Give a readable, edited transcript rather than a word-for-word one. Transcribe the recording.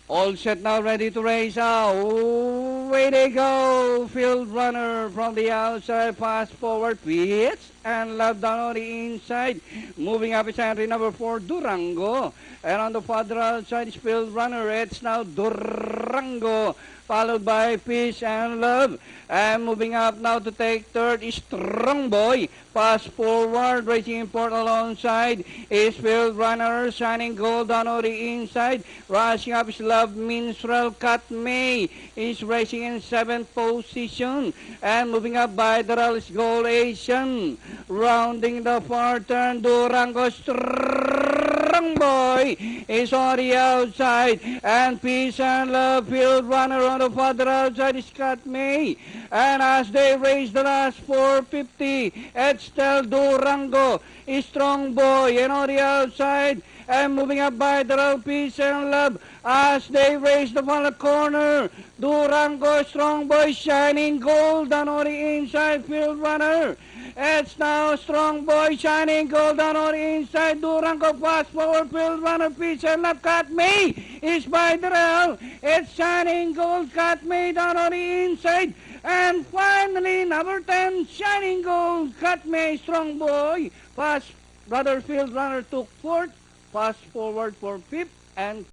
All set now, ready to race out. Away they go. Field runner from the outside, pass forward, pitch, and left down on the inside. Moving up is entry number 4, Durango. And on the further outside is field runner. It's now Durango, followed by Peace and Love. And moving up now to take third is Strong Boy. Pass forward, racing import alongside is field runner, shining gold down on the inside. Rushing up is Love Minstrel. Cut May is racing in 7th position. And moving up by the rail is Gold Asian. Rounding the far turn, Durango Strong Boy is on the outside. And Peace and Love, field runner on the further outside is Cut May. And as they race the last 450, it's still Durango, Strong Boy, and on the outside, and moving up by the road, Peace and Love, as they race the final corner, Durango, Strong Boy, shining gold, and on the inside, field runner. It's now Strong Boy, shining gold down on the inside. Durango fast forward, field runner, Peace and Love. Cut Me is by the rail. It's shining gold, Cut Me down on the inside. And finally, number 10, Shining Gold, Cut Me, Strong Boy. Fast brother field runner took fourth. Fast forward for fifth. And